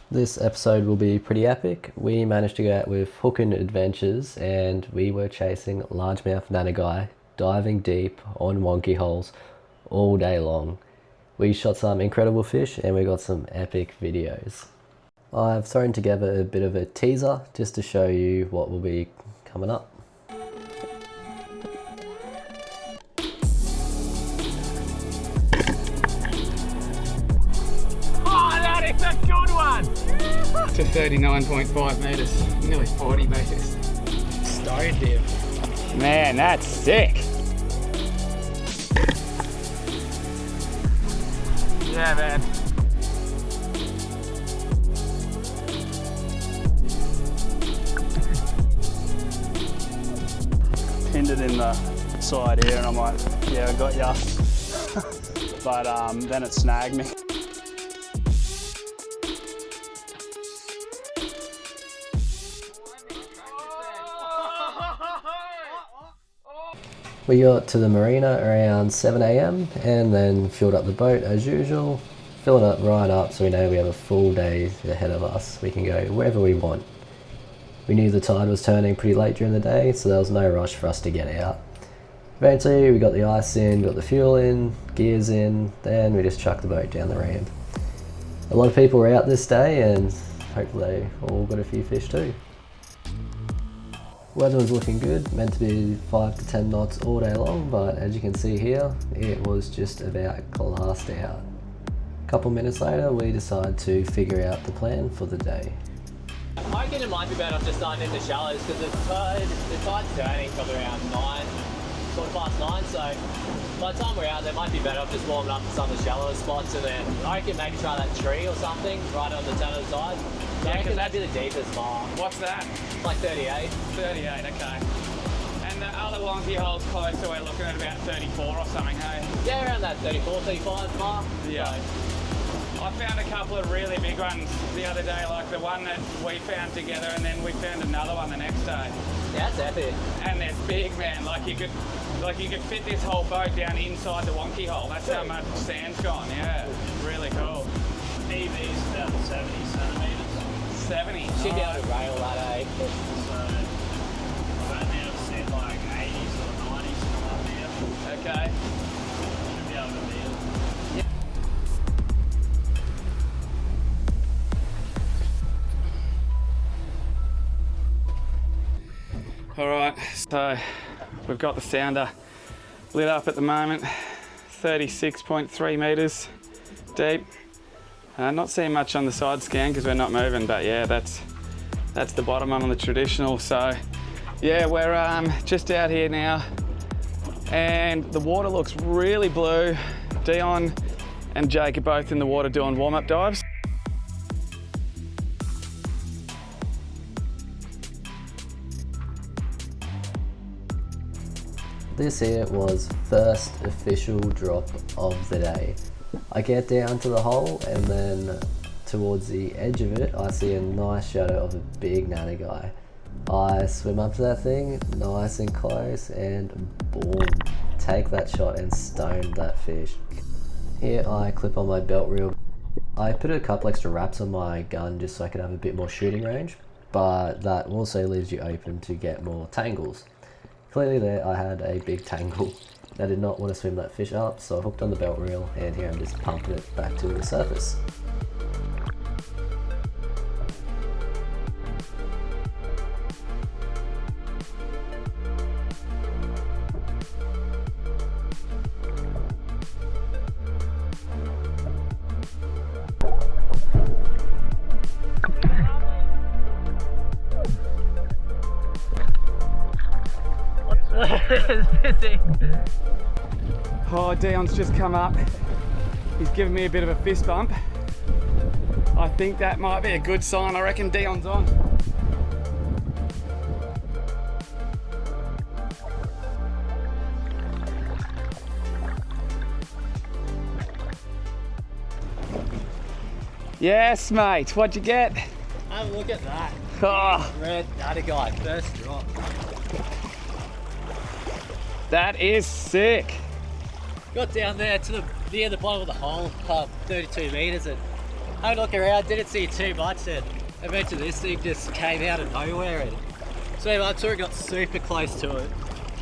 This episode will be pretty epic. We managed to go out with Hookin' Adventures and we were chasing Large Mouth Nannygai, diving deep on wonky holes all day long. We shot some incredible fish and we got some epic videos. I've thrown together a bit of a teaser just to show you what will be coming up. To 39.5 metres, nearly 40 metres. Stoned him. Man, that's sick. Yeah, man. Pinned it in the side here and I'm like, yeah, I got ya. But then it snagged me. We got to the marina around 7 AM and then filled up the boat as usual, fill it up right up so we know we have a full day ahead of us. We can go wherever we want. We knew the tide was turning pretty late during the day, so there was no rush for us to get out. Eventually we got the ice in, got the fuel in, gears in, then we just chucked the boat down the ramp. A lot of people were out this day and hopefully they all got a few fish too. Weather was looking good, meant to be 5 to 10 knots all day long, but as you can see here, it was just about glassed out. A couple minutes later, we decided to figure out the plan for the day. I reckon it might be better off just starting in the shallows because the tide's turning probably around 9, 9, so by the time we're out there it might be better off just warming up to some of the shallow spots, and then I reckon maybe try that tree or something right on the turn of the side. So I reckon that'd be the deepest mark. What's that? Like 38. 38, okay. And the other wonky hole's close, so we're looking at about 34 or something, hey? Yeah, around that 34, 35 mark. Yeah. So. I found a couple of really big ones the other day, like the one that we found together, and then we found another one the next day. Yeah, that's epic. And they're big, man. Like you could fit this whole boat down inside the wonky hole. That's how much sand's gone. Yeah, really cool. EV's about 70 centimetres. 70. Should be able to rail that, eh? So I've only ever seen like 80s or 90s come up here. Okay. Should be able to beat it. All right, so we've got the sounder lit up at the moment, 36.3 metres deep. Not seeing much on the side scan because we're not moving, but yeah, that's the bottom one on the traditional. So yeah, we're just out here now and the water looks really blue. Dion and Jake are both in the water doing warm-up dives. This here was first official drop of the day. I get down to the hole and then towards the edge of it I see a nice shadow of a big Nannagai. I swim up to that thing nice and close and boom, take that shot and stone that fish. Here I clip on my belt reel. I put a couple extra wraps on my gun just so I could have a bit more shooting range, but that also leaves you open to get more tangles. Clearly there I had a big tangle. I did not want to swim that fish up, so I hooked on the belt reel and here I'm just pumping it back to the surface. It's busy. Oh, Dion's just come up. He's given me a bit of a fist bump. I think that might be a good sign. I reckon Dion's on. Yes, mate. What'd you get? Have a look at that. Oh, Red Nannagai, first drop. that is sick. Got down there to near the bottom of the hole, 32 metres, and had a look around, didn't see too much, and eventually this thing just came out of nowhere, and so I sort of got super close to it.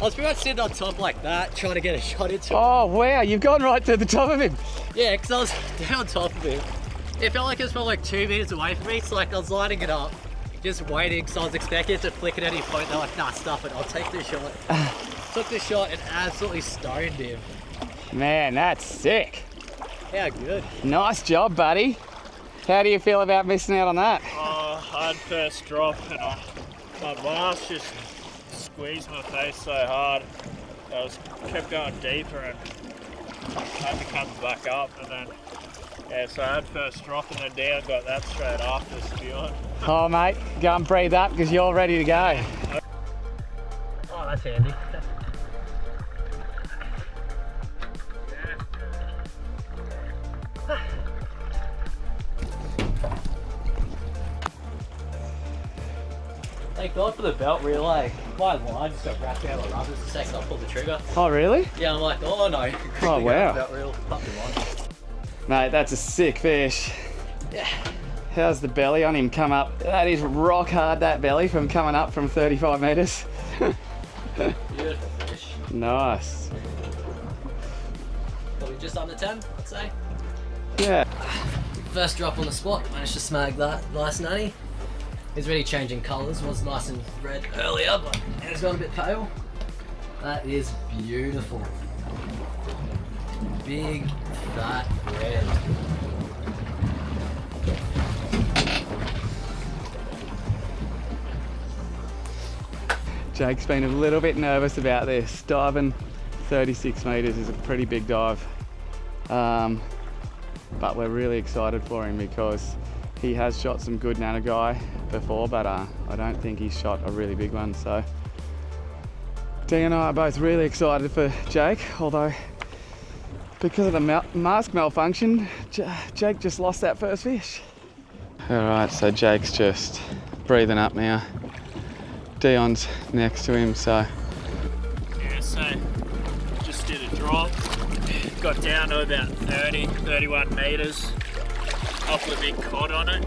I was pretty much sitting on top like that, trying to get a shot into it. Oh wow, you've gone right to the top of him. Yeah, because I was down on top of him. It felt like it was probably like 2 meters away from me, so like I was lining it up, just waiting, so I was expecting it to flick at any point. They're like, nah, stuff it, I'll take the shot. Took the shot and absolutely stoned him. Man, that's sick. How good. Nice job, buddy. How do you feel about missing out on that? Oh, I had first drop and my mask just squeezed my face so hard. I kept going deeper and I had to come back up, and then yeah, so I had first drop and then down, got that straight after spewing. Oh mate, go and breathe up because you're ready to go. Oh, that's handy. Thank God for the belt relay. My line just got wrapped around the rubbers the second I pulled the trigger. Oh really? Yeah, I'm like, oh no. Oh wow. Belt reel, fucking line. Mate, that's a sick fish. Yeah. How's the belly on him come up? That is rock hard, that belly, from coming up from 35 metres. Beautiful fish. Nice. Probably just under 10, I'd say. Yeah. First drop on the spot, managed to snag that nice nanny. It's really changing colours, was nice and red earlier, but it's gone a bit pale. That is beautiful. Big, fat red. Jake's been a little bit nervous about this. Diving 36 metres is a pretty big dive. But we're really excited for him because he has shot some good Nannagai before, but I don't think he's shot a really big one. So Dee and I are both really excited for Jake, although because of the mask malfunction, Jake just lost that first fish. All right, so Jake's just breathing up now. Dion's next to him, so. Yeah, so just did a drop, got down to about 31 metres, up with a big cod on it,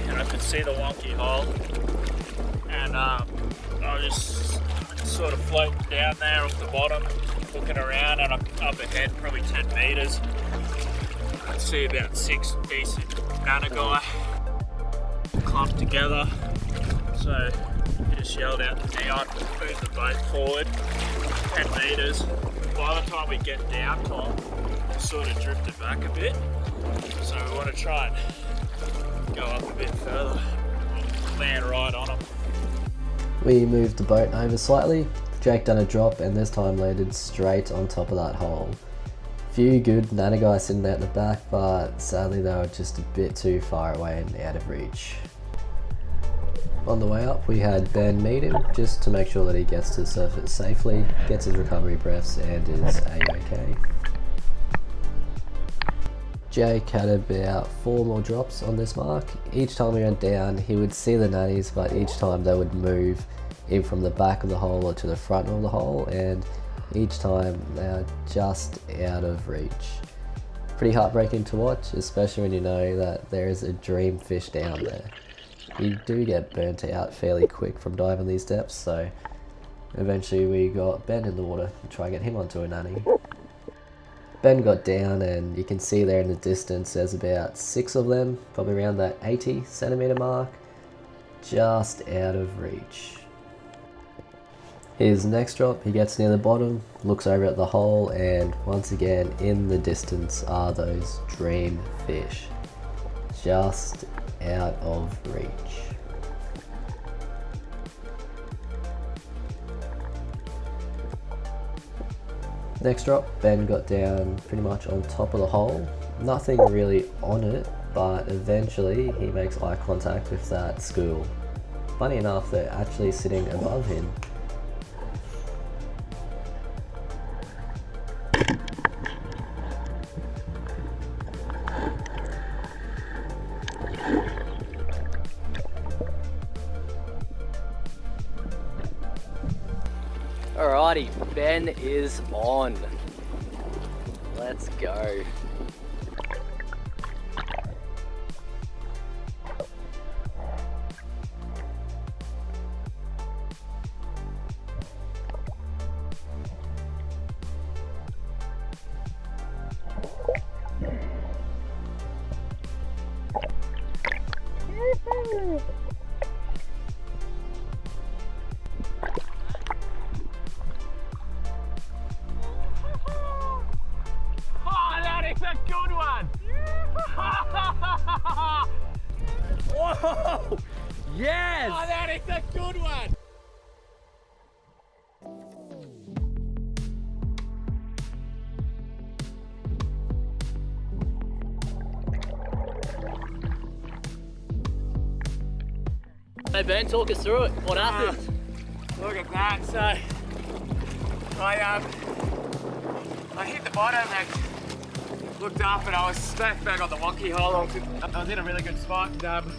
and I could see the wonky hole, and I was just sort of floating down there off the bottom, looking around, and up ahead probably 10 metres, I could see about 6 decent Nannagai clumped together, so I just yelled out to Dion, move the boat forward 10 metres. By the time we get down Tom, it sort of drifted back a bit, so we want to try and go up a bit further, land right on them. We moved the boat over slightly, Jake done a drop and this time landed straight on top of that hole. Few good Nannagai sitting out the back, but sadly they were just a bit too far away and out of reach. On the way up we had Ben meet him just to make sure that he gets to the surface safely, gets his recovery breaths and is A-OK. Jake had about 4 more drops on this mark. Each time he went down he would see the nannies, but each time they would move in from the back of the hole or to the front of the hole, and each time they are just out of reach. Pretty heartbreaking to watch, especially when you know that there is a dream fish down there. You do get burnt out fairly quick from diving these depths, so eventually we got Ben in the water to try and get him onto a nanny. Ben got down and you can see there in the distance there's about 6 of them, probably around that 80 centimetre mark, just out of reach. His next drop, he gets near the bottom, looks over at the hole, and once again in the distance are those dream fish, just out of reach. Next drop, Ben got down pretty much on top of the hole. Nothing really on it, but eventually he makes eye contact with that school. Funny enough, they're actually sitting above him. Alrighty, Ben is on. Let's go. that is a good one! Whoa! Yes! Oh, that is a good one! Hey Ben, talk us through it. What happened? Look at that. So I hit the bottom and looked up and I was smack bang on the wonky hole. I was in a really good spot. And,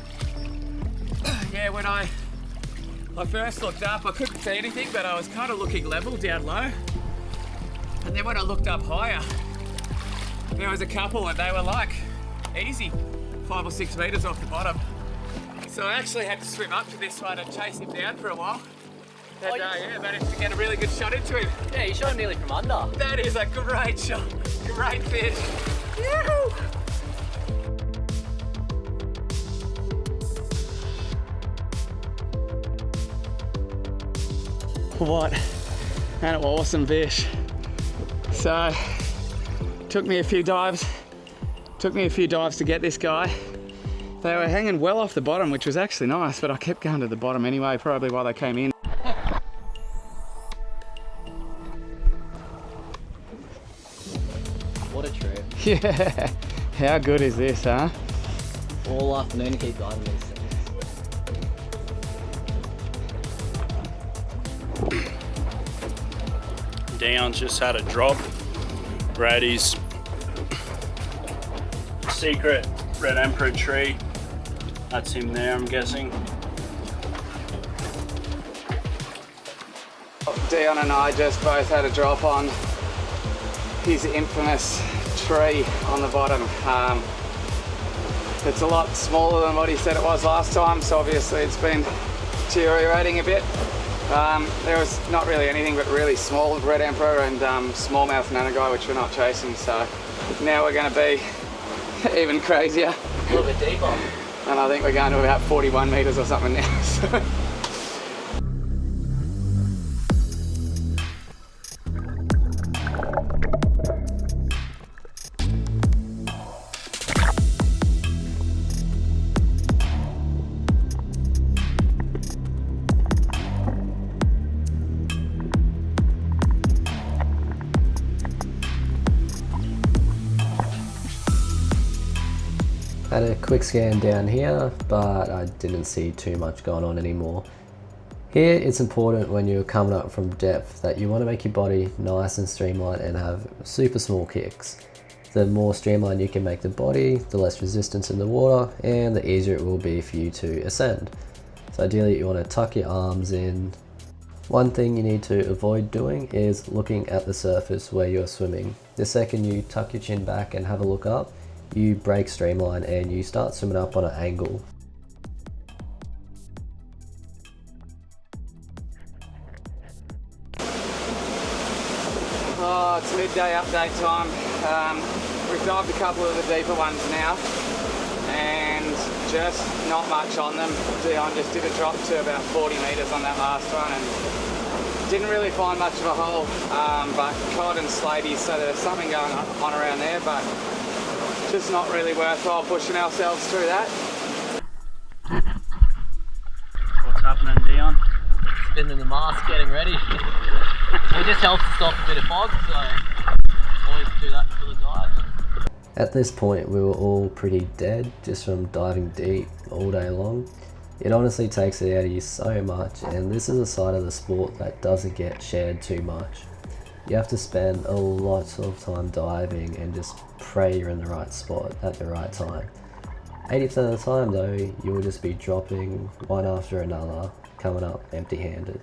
yeah, when I first looked up, I couldn't see anything, but I was kind of looking level down low. And then when I looked up higher, there was a couple and they were like easy 5 or 6 meters off the bottom. So I actually had to swim up to this one and chase him down for a while. And yeah, managed to get a really good shot into him. Yeah, you shot him nearly from under. That is a great shot. Great fish. Yoo-hoo! What an awesome fish. So, took me a few dives to get this guy. They were hanging well off the bottom, which was actually nice, but I kept going to the bottom anyway, probably while they came in. What a trip. Yeah, how good is this, huh? All afternoon to keep diving these things. Dion's just had a drop. Brady's secret red emperor tree. That's him there, I'm guessing. Dion and I just both had a drop on his infamous tree on the bottom. It's a lot smaller than what he said it was last time, so obviously it's been deteriorating a bit. There was not really anything but really small red emperor and smallmouth Nannagai, which we're not chasing, so now we're going to be even crazier. A little bit deeper. And I think we're going to about 41 meters or something now. So. Had a quick scan down here, but I didn't see too much going on anymore. Here it's important when you're coming up from depth that you want to make your body nice and streamlined and have super small kicks. The more streamlined you can make the body, the less resistance in the water, and the easier it will be for you to ascend. So ideally you want to tuck your arms in. One thing you need to avoid doing is looking at the surface where you're swimming. The second you tuck your chin back and have a look up, you break streamline and you start swimming up on an angle. Oh, it's midday update time. We've dived a couple of the deeper ones now and just not much on them. Dion just did a drop to about 40 meters on that last one and didn't really find much of a hole, but cod and slaties, so there's something going on around there, but just not really worthwhile pushing ourselves through that. What's happening, Dion? Spinning the mask, getting ready. So it just helps to stop a bit of fog, so always do that for the dive. At this point we were all pretty dead just from diving deep all day long. It honestly takes it out of you so much, and this is a side of the sport that doesn't get shared too much. You have to spend a lot of time diving and just pray you're in the right spot at the right time. 80% of the time though, you will just be dropping one after another, coming up empty-handed.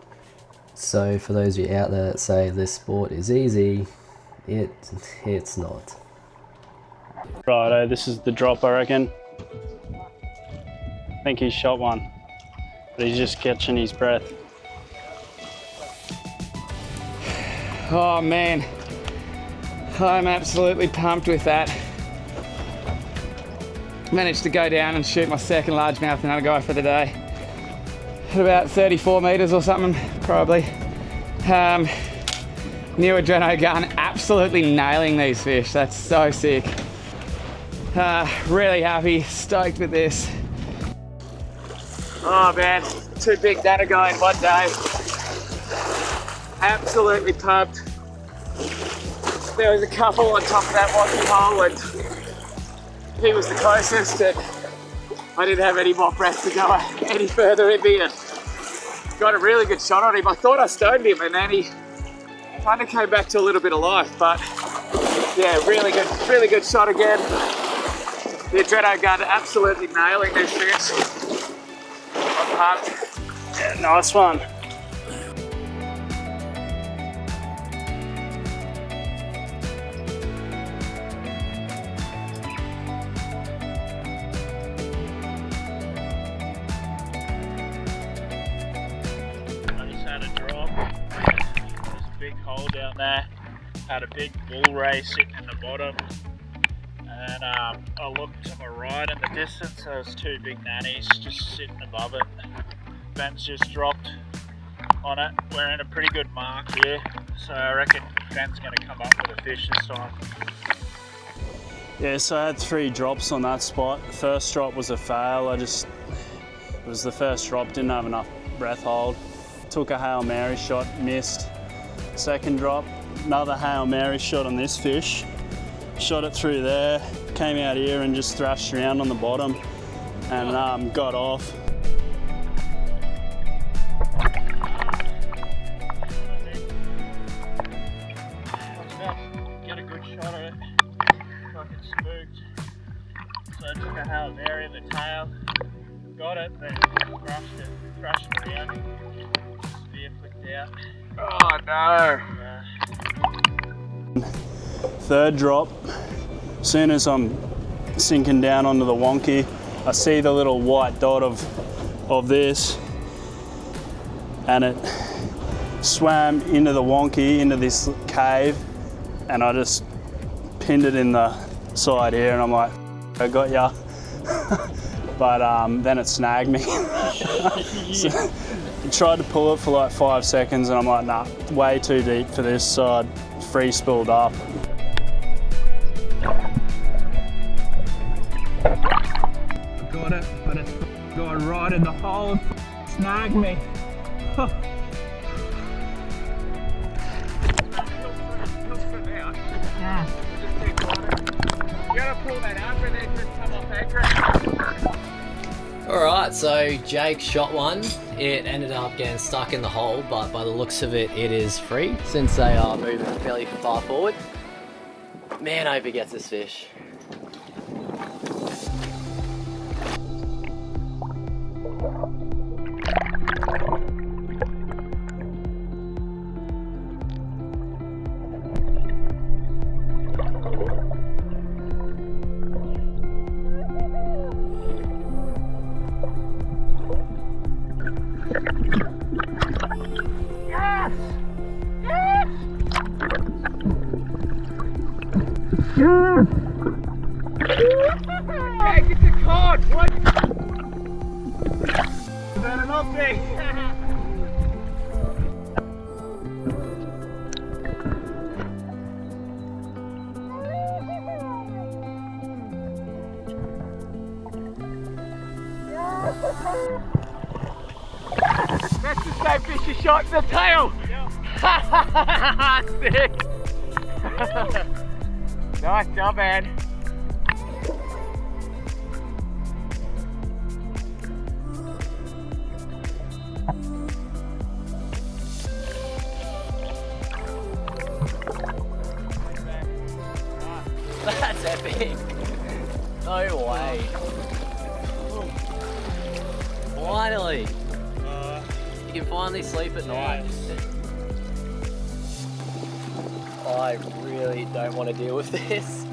So for those of you out there that say this sport is easy, it's not. Righto, this is the drop, I reckon. I think he shot one, but he's just catching his breath. Oh man, I'm absolutely pumped with that. managed to go down and shoot my second largemouth Nannagai for the day. At about 34 metres or something, probably. New adreno gun, absolutely nailing these fish. That's so sick. Really happy, stoked with this. Oh man, 2 big Nannagai in one day. Absolutely pumped. There was a couple on top of that Wonky hole and he was the closest and I didn't have any more breath to go any further in me and got a really good shot on him. I thought I stoned him and then he kind of came back to a little bit of life, but yeah, really good shot again. The adreno gun absolutely nailing these fish. I'm pumped. Yeah, nice one. Hole down there, had a big bull ray sitting in the bottom, and I looked to my right in the distance, there was 2 big nannies just sitting above it. Ben's just dropped on it. We're in a pretty good mark here, so I reckon Ben's going to come up with a fish this time. Yeah, so I had 3 drops on that spot. The first drop was a fail. It was the first drop, didn't have enough breath hold. Took a Hail Mary shot, missed. Second drop, another Hail Mary shot on this fish. Shot it through there, came out here and just thrashed around on the bottom and got off. Get a good shot of it. Fucking spooked. So I took a Hail Mary in the tail, got it, then thrashed it around. Spear flicked out. Oh no. Third drop, as soon as I'm sinking down onto the Wonky, I see the little white dot of this, and it swam into the Wonky, into this cave, and I just pinned it in the side here, and I'm like, I got ya. But then it snagged me. So, I tried to pull it for like 5 seconds and I'm like, nah, way too deep for this, so I free spooled up. I got it, but it's got right in the hole and snagged me. Alright, so Jake shot one. It ended up getting stuck in the hole, but by the looks of it, it is free since they are moving fairly far forward. Man, I hope he gets this fish. Hey, get the cod! What? Is that an off-big? That's the same fish you shot in the tail! Yep. Sick! Nice job, man. That's epic. No way. Finally. You can finally sleep at night. I really don't want to deal with this.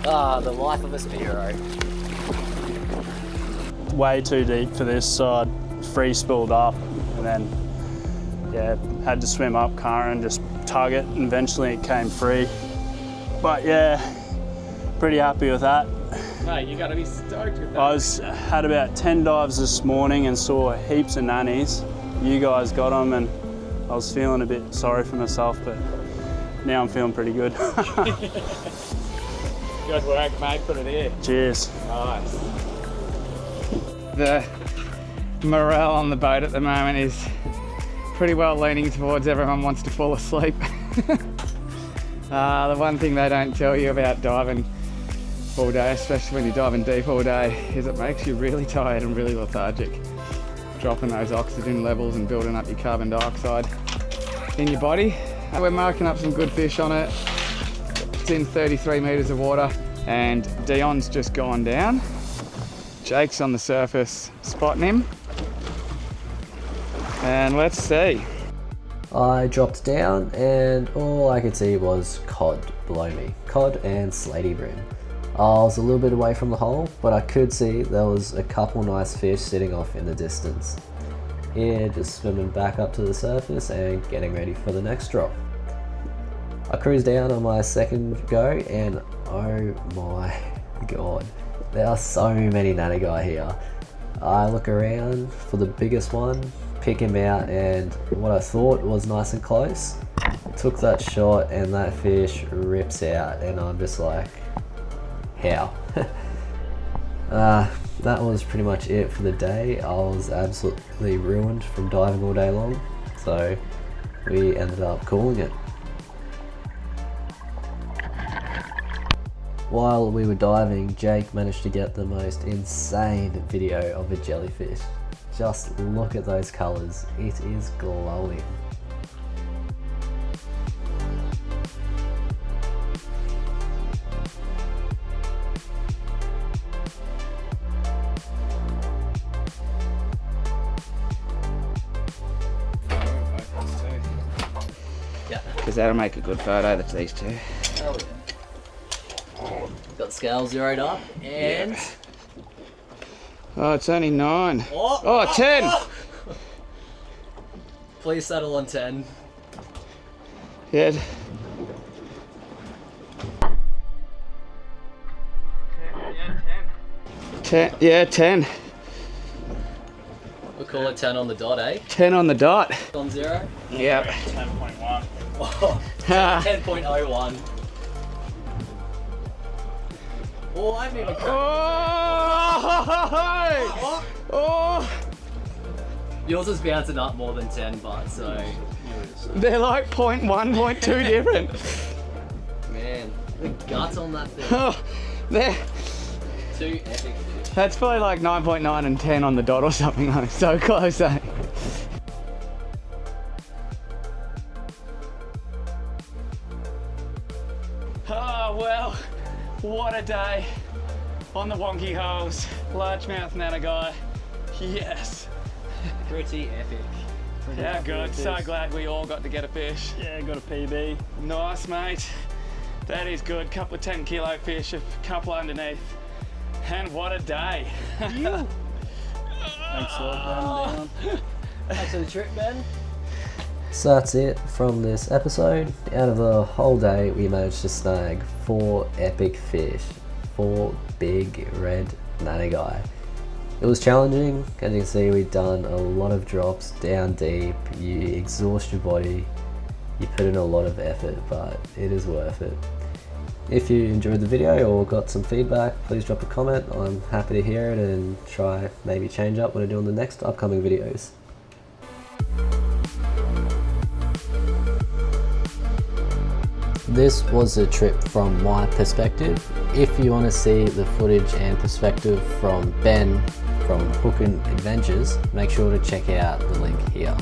The life of a Spearo. Way too deep for this, so I free spooled up and then, yeah, had to swim up current and just tug it, and eventually it came free. But yeah, pretty happy with that. Mate, you gotta be stoked with that. I had about 10 dives this morning and saw heaps of nannies. You guys got them, and I was feeling a bit sorry for myself, but now I'm feeling pretty good. Good work, mate. Put it here. Cheers. Nice. The morale on the boat at the moment is pretty well leaning towards everyone wants to fall asleep. The one thing they don't tell you about diving all day, especially when you're diving deep all day, is it makes you really tired and really lethargic. Dropping those oxygen levels and building up your carbon dioxide in your body. We're marking up some good fish on it. It's in 33 metres of water, and Dion's just gone down. Jake's on the surface spotting him. And let's see. I dropped down and all I could see was cod below me. Cod and slaty bream. I was a little bit away from the hole, but I could see there was a couple nice fish sitting off in the distance. Here, just swimming back up to the surface and getting ready for the next drop. I cruised down on my second go and oh my god, there are so many Nannagai here. I look around for the biggest one, pick him out, and what I thought was nice and close, took that shot and that fish rips out, and I'm just like, how? That was pretty much it for the day. I was absolutely ruined from diving all day long, so we ended up calling it. While we were diving, Jake managed to get the most insane video of a jellyfish. Just look at those colours, it is glowing. Yeah. Because that'll make a good photo, that's these two. Oh yeah. Got scale zeroed up and... Oh, it's only 9. Oh, 10! Please settle on 10. Yeah. Yeah, 10. We'll call it 10 on the dot, eh? 10 on the dot. On 0? Yep. 10.1. Oh, 10.01. Oh, I haven't even... Oh! Yours is bouncing up more than 10, but so... They're like 0.1, 0.2 different. Man, the guts on that thing. Oh, they're... 2 epic fish. That's probably like 9.9 and 10 on the dot or something, like so close, eh? Oh well, what a day on the Wonky holes. Large Mouth Nannygai. Yes. Pretty epic. Yeah, good. So glad we all got to get a fish. Yeah, got a PB. Nice, mate. That is good. Couple of 10 kilo fish, a couple underneath. And what a day. Thanks a lot, Ben. Thanks for the trip, Ben. So that's it from this episode. Out of the whole day, we managed to snag 4 epic fish, 4 big red Nannagai. It was challenging. As you can see, we've done a lot of drops down deep. You exhaust your body, you put in a lot of effort, but it is worth it. If you enjoyed the video or got some feedback, please drop a comment. I'm happy to hear it and try maybe change up what I do on the next upcoming videos. This was a trip from my perspective. If you want to see the footage and perspective from Ben from Hookin' Adventures, make sure to check out the link here.